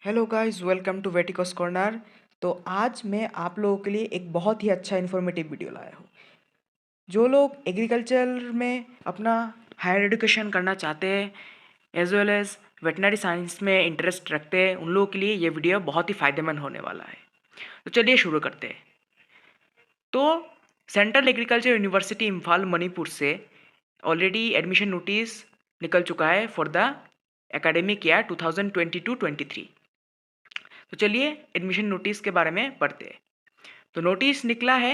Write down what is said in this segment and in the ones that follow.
Hello guys, welcome to वेटिकस corner. तो आज मैं आप लोगों के लिए एक बहुत ही अच्छा इन्फॉर्मेटिव वीडियो लाया हूँ। जो लोग एग्रीकल्चर में अपना हायर एजुकेशन करना चाहते हैं as well as veterinary science में इंटरेस्ट रखते हैं, उन लोगों के लिए ये वीडियो बहुत ही फ़ायदेमंद होने वाला है। तो चलिए शुरू करते हैं। तो central Agriculture University Imphal Manipur से ऑलरेडी एडमिशन नोटिस निकल चुका है फॉर द एकेडमिक ईयर 2022-23। तो चलिए एडमिशन नोटिस के बारे में पढ़ते हैं। तो नोटिस निकला है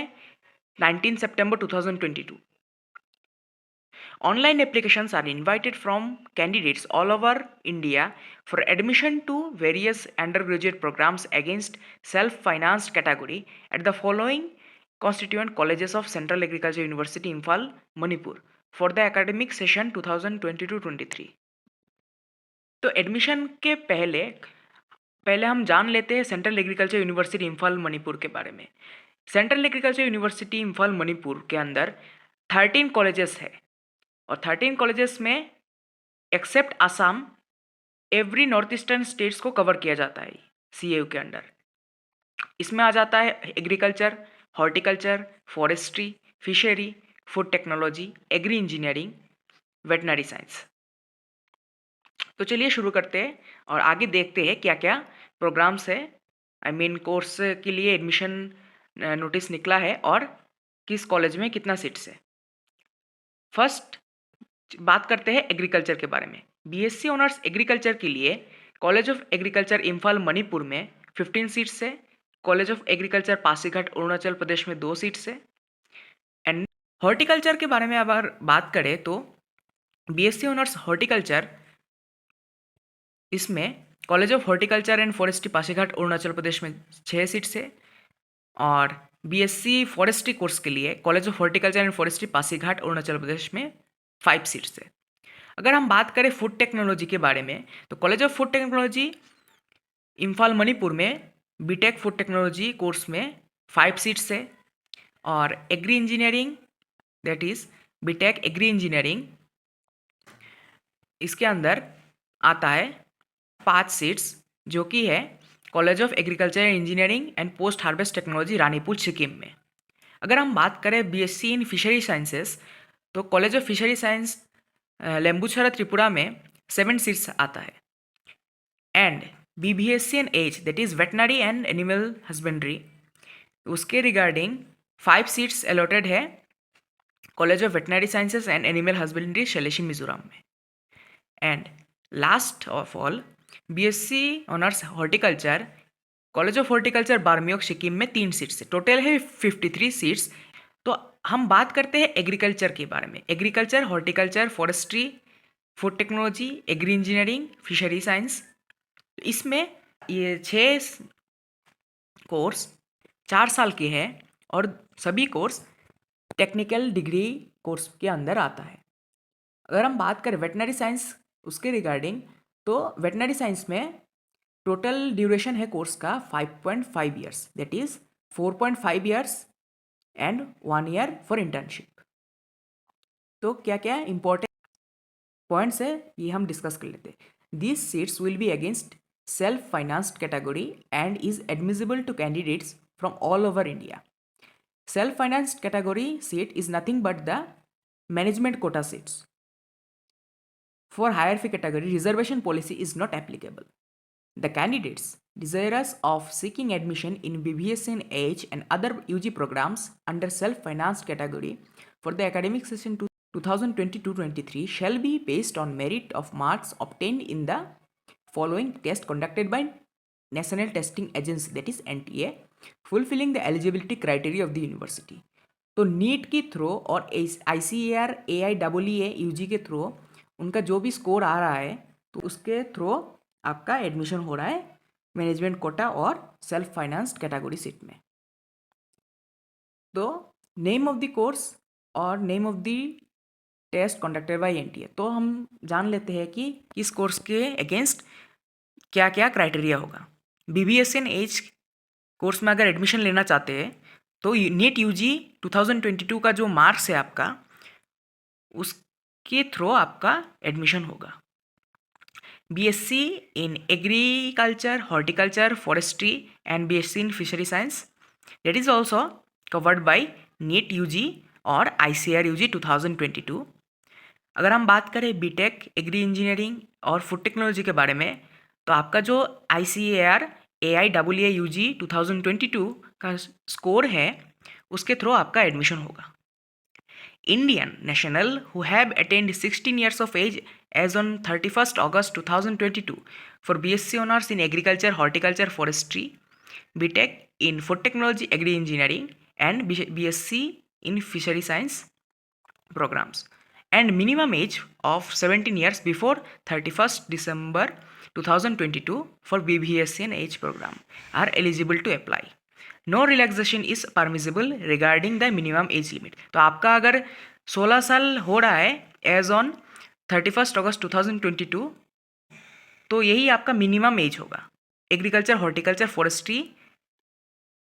19 सितंबर 2022। Online applications are invited from candidates all over India for admission to various undergraduate programs against self-financed category at the following constituent colleges of Central Agriculture University Imphal, Manipur for the academic session 2022-23। तो admission के पहले पहले हम जान लेते हैं Central Agriculture University Imphal Manipur के बारे में। Central Agriculture University Imphal Manipur के अंदर 13 कॉलेजेस है और 13 कॉलेजेस में except Assam every north eastern states को कवर किया जाता है सीएयू के अंडर। इसमें आ जाता है agriculture, horticulture, forestry, fishery, food technology, agri engineering, veterinary science. तो चलिए शुरू करते हैं और आगे देखते हैं क्या क्या प्रोग्राम्स है, आई मीन कोर्स के लिए एडमिशन नोटिस निकला है और किस कॉलेज में कितना सीट्स है। फर्स्ट बात करते हैं एग्रीकल्चर के बारे में। बीएससी ऑनर्स एग्रीकल्चर के लिए college of agriculture Imphal Manipur में 15 सीट्स है। College of agriculture Pasighat Arunachal Pradesh में 2 सीट्स है। एंड हॉर्टिकल्चर के बारे में अगर बात करें तो बीएससी ऑनर्स हॉर्टिकल्चर, इसमें college of horticulture and forestry Pasighat Arunachal Pradesh में 6 सीट्स है। और बीएससी फॉरेस्ट्री कोर्स के लिए college of horticulture and forestry Pasighat Arunachal Pradesh में 5 सीट्स है। अगर हम बात करें फूड टेक्नोलॉजी के बारे में तो college of food technology Imphal Manipur में बीटेक फूड टेक्नोलॉजी कोर्स में 5 सीट्स है। और agri engineering, that is BTech agri engineering, इसके अंदर आता है 5 सीट्स, जो कि है college of agriculture and engineering and post harvest technology Ranipur Sikkim में। अगर हम बात करें बीएससी इन फिशरी साइंसेस तो college of fishery science Lembucherra Tripura में 7 सीट्स आता है। And BVSc N H, that is veterinary and animal husbandry, उसके रिगार्डिंग 5 सीट्स अलॉटेड है college of veterinary sciences and animal husbandry Selesih Mizoram में। And last of all BSc honours horticulture college of horticulture Barmiok Sikkim में 3 seats है। Total है 53 seats. तो हम बात करते हैं एग्रीकल्चर के बारे में। Agriculture, horticulture, forestry, food technology, agri engineering, fishery science, इसमें ये 6 कोर्स 4 साल के हैं और सभी कोर्स टेक्निकल डिग्री कोर्स के अंदर आता है। अगर हम बात करें वेटनरी साइंस उसके रिगार्डिंग तो वेटनरी साइंस में टोटल ड्यूरेशन है कोर्स का 5.5 years, that is 4.5 years and 1 year for internship. तो क्या क्या इंपॉर्टेंट पॉइंट्स है ये हम डिस्कस कर लेते हैं। This seats will be against self financed category and is admissible to candidates from all over India. Self financed category seat is nothing but the management quota seats. For higher fee category, reservation policy is not applicable. The candidates desirous of seeking admission in BBSNH and other UG programs under self-financed category for the academic session 2022-23 shall be based on merit of marks obtained in the following test conducted by National Testing Agency, that is NTA, fulfilling the eligibility criteria of the university. तो NEET की through और ICAR AIEE UG के through उनका जो भी score आ रहा है तो उसके थ्रू आपका एडमिशन हो रहा है मैनेजमेंट कोटा और सेल्फ फाइनेंस्ड कैटेगरी सीट में। तो नेम ऑफ द कोर्स और name of the test conducted by NTA, तो हम जान लेते हैं कि इस कोर्स के अगेंस्ट क्या क्या क्राइटेरिया होगा। बीबीएसएन एज कोर्स में अगर एडमिशन लेना चाहते हैं तो नीट यूजी 2022 का जो मार्क्स है आपका उसके थ्रू आपका एडमिशन होगा। BSc in Agriculture, Horticulture, Forestry and BSc in Fishery Science. That is also covered by NEET UG और ICAR UG 2022. अगर हम बात करें बीटेक एग्री इंजीनियरिंग और फूड टेक्नोलॉजी के बारे में, तो आपका जो ICAR AIAA UG 2022 का स्कोर है उसके थ्रू आपका एडमिशन होगा. Indian national who have attained 16 years of age as on 31st August 2022 for BSc Honours in Agriculture, Horticulture, Forestry, BTech in Food Technology, Agri Engineering and BSc in Fishery Science programs and minimum age of 17 years before 31st December 2022 for BBSc and H program are eligible to apply. No relaxation is permissible regarding the minimum age limit. तो आपका अगर 16 साल हो रहा है as on 31st अगस्त 2022, तो यही आपका मिनिमम एज होगा agriculture, horticulture, forestry,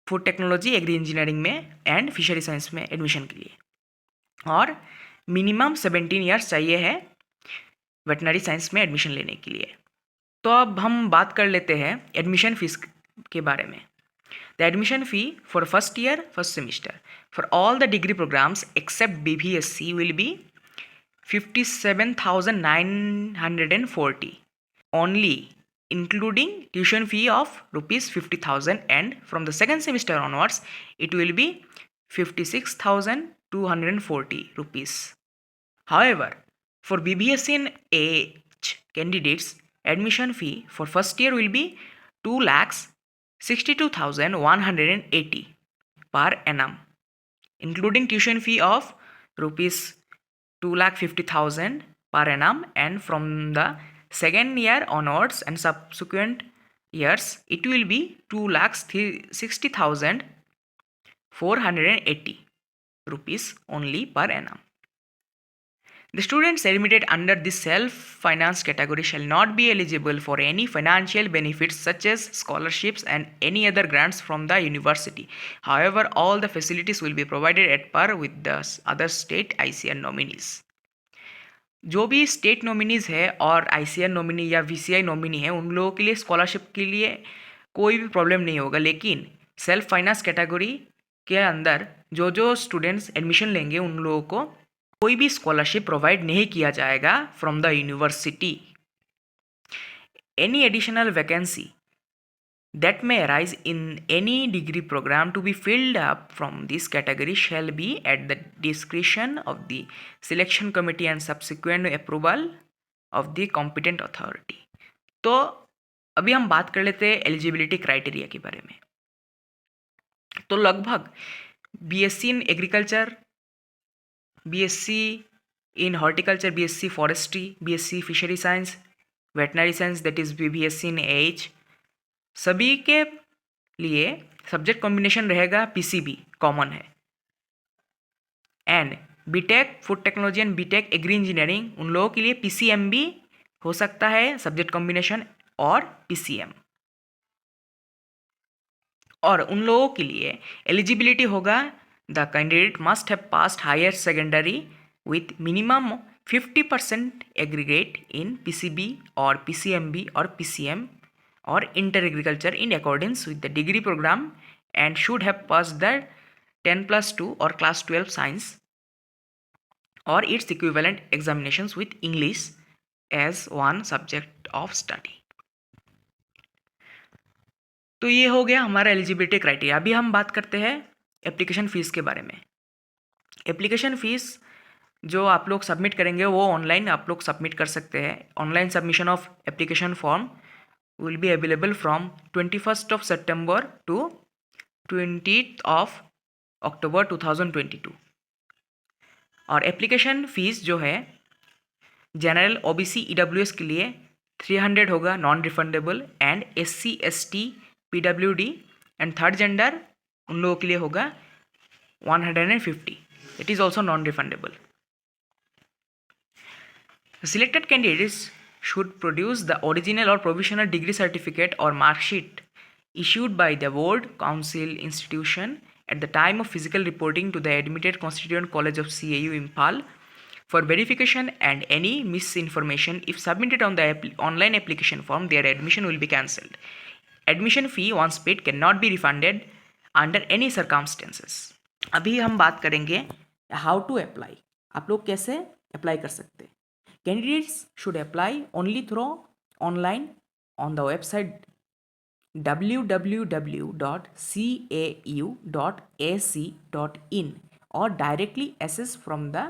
food technology, agri engineering में एंड फिशरी साइंस में एडमिशन के लिए. और मिनिमम 17 ईयर्स चाहिए है वेटनरी साइंस में एडमिशन लेने के लिए. तो अब हम बात कर लेते हैं एडमिशन फीस के बारे में. The admission fee for first year, first semester for all the degree programs except BBSc will be 57,940 only, including tuition fee of rupees 50,000, and from the second semester onwards it will be 56,240 rupees. However, for BBSc and AH candidates, admission fee for first year will be 2,62,180 per annum, including tuition fee of rupees 2,50,000 per annum, and from the second year onwards and subsequent years it will be 2,60,480 rupees only per annum. The students admitted under this self-finance category shall not be eligible for any financial benefits such as scholarships and any other grants from the university. However, all the facilities will be provided at par with the other state ICAR nominees. जो भी state nominees है और ICAR nominee या VCI nominee है, उन लोगों के लिए स्कॉलरशिप के लिए कोई भी प्रॉब्लम नहीं होगा. लेकिन सेल्फ फाइनेंस कैटेगरी के अंदर जो स्टूडेंट्स एडमिशन लेंगे उन लोगों को कोई भी स्कॉलरशिप प्रोवाइड नहीं किया जाएगा from the university. Any additional vacancy that may arise in any degree program to be filled up from this category shall be at the discretion of the selection committee and subsequent approval of the competent authority. तो अभी हम बात कर लेते हैं eligibility criteria के बारे में. तो लगभग BSc in agriculture, BSc in horticulture, BSc forestry, BSc fishery science, veterinary science that is BBSc in AH, सभी के लिए सब्जेक्ट कॉम्बिनेशन रहेगा PCB कॉमन है. And BTech food technology and BTech agri engineering उन लोगों के लिए PCMB हो सकता है सब्जेक्ट कॉम्बिनेशन और PCM. और उन लोगों के लिए एलिजिबिलिटी होगा the candidate must have passed higher secondary with minimum 50% aggregate in PCB or PCMB or PCM or inter agriculture in accordance with the degree program and should have passed the 10+2 or class 12 science or its equivalent examinations with English as one subject of study. तो ये हो गया हमारा eligibility criteria. अभी हम बात करते हैं एप्लीकेशन फ़ीस के बारे में. एप्लीकेशन फ़ीस जो आप लोग सबमिट करेंगे वो ऑनलाइन आप लोग सबमिट कर सकते हैं. Online submission of application form will be available from 21st September to 20th October 2022. और एप्लीकेशन फ़ीस जो है जनरल OBC EWS के लिए 300 होगा non refundable, and SC ST PWD and third gender उन लोगों के लिए होगा 150. It is also non refundable. Selected candidates should produce the original or provisional degree certificate or mark sheet issued by the board, council, institution at the time of physical reporting to the admitted constituent college of CAU Imphal For verification and any misinformation, if submitted on the online application form, their admission will be cancelled. Admission fee once paid cannot be refunded under any circumstances. अभी हम बात करेंगे how to apply. आप लोग कैसे apply कर सकते हैं. Candidates should apply only through online on the website www.cau.ac.in or directly access from the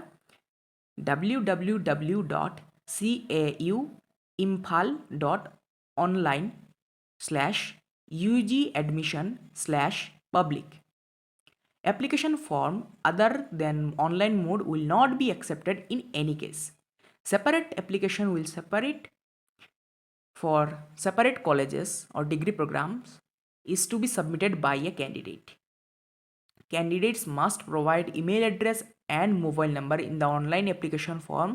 www.cauimphal.online/ugAdmission/public. Application form other than online mode will not be accepted in any case. Separate application will separate for separate colleges or degree programs is to be submitted by a candidate. Candidates must provide email address and mobile number in the online application form,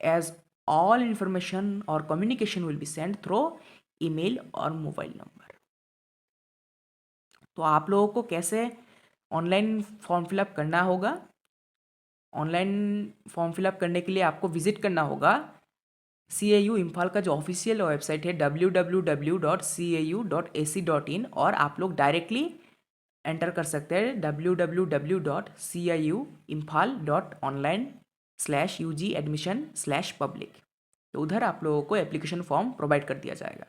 as all information or communication will be sent through email or mobile number. तो आप लोगों को कैसे online form fill up करना होगा. Online form fill up करने के लिए आपको विजिट करना होगा CAU इम्फाल का जो ऑफिशियल वेबसाइट है www.cau.ac.in और आप लोग डायरेक्टली एंटर कर सकते हैं www.cauimphal.online/ugAdmission/public. तो उधर आप लोगों को एप्लीकेशन फॉर्म प्रोवाइड कर दिया जाएगा.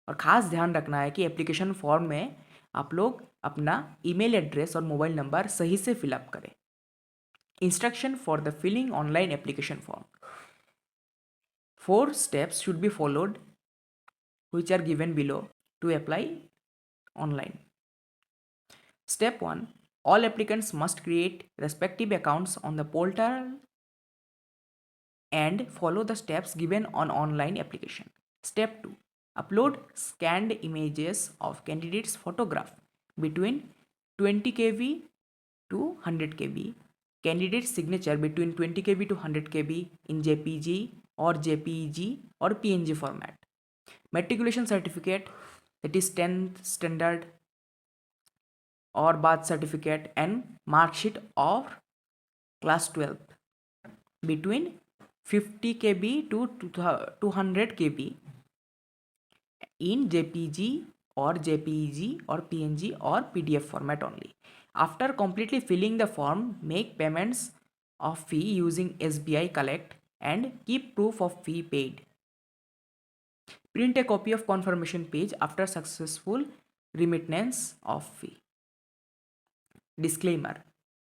और ख़ास ध्यान रखना है कि एप्लीकेशन फॉर्म में आप लोग अपना ईमेल एड्रेस और मोबाइल नंबर सही से फिलअप करें. Instruction for the filling online application form. 4 steps should be followed which are given below to apply online. Step 1. All applicants must create respective accounts on the portal and follow the steps given on online application. Step 2. Upload scanned images of candidates' photograph between 20 kb to 100 kb. Candidate's signature between 20 kb to 100 kb in JPG or JPEG or PNG format. Matriculation certificate, that is 10th standard or birth certificate, and mark sheet of class 12th between 50 kb to 200 kb in JPG or JPEG or PNG or PDF format only. After completely filling the form, make payments of fee using SBI Collect and keep proof of fee paid. Print a copy of confirmation page after successful remittance of fee. Disclaimer.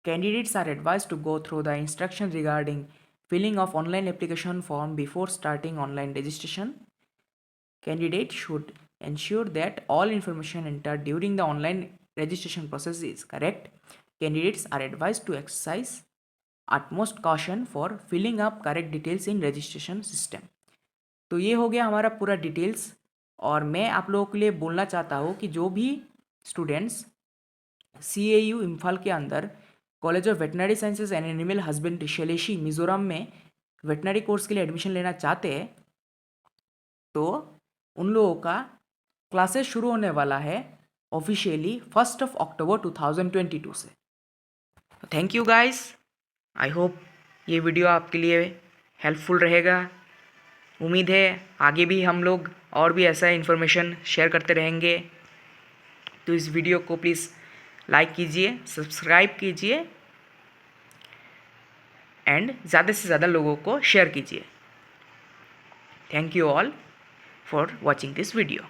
Candidates are advised to go through the instructions regarding filling of online application form before starting online registration. Candidates should ensure that all information entered during the online registration process is correct. Candidates are advised to exercise utmost caution for filling up correct details in registration system. तो ये हो गया हमारा पूरा details. और मैं आप लोगों के लिए बोलना चाहता हूँ कि जो भी स्टूडेंट्स CAU इम्फाल के अंदर college of veterinary sciences and animal husbandry Selesih Mizoram में वेटनरी कोर्स के लिए एडमिशन लेना चाहते हैं, तो उन लोगों का क्लासेस शुरू होने वाला है ऑफिशियली 1 अक्टूबर 2022 से. Thank you guys. I hope ये वीडियो आपके लिए हेल्पफुल रहेगा. उम्मीद है आगे भी हम लोग और भी ऐसा इन्फॉर्मेशन शेयर करते रहेंगे. तो इस वीडियो को प्लीज़ लाइक कीजिए, सब्सक्राइब कीजिए एंड ज़्यादा से ज़्यादा लोगों को शेयर कीजिए. Thank you all for watching this video.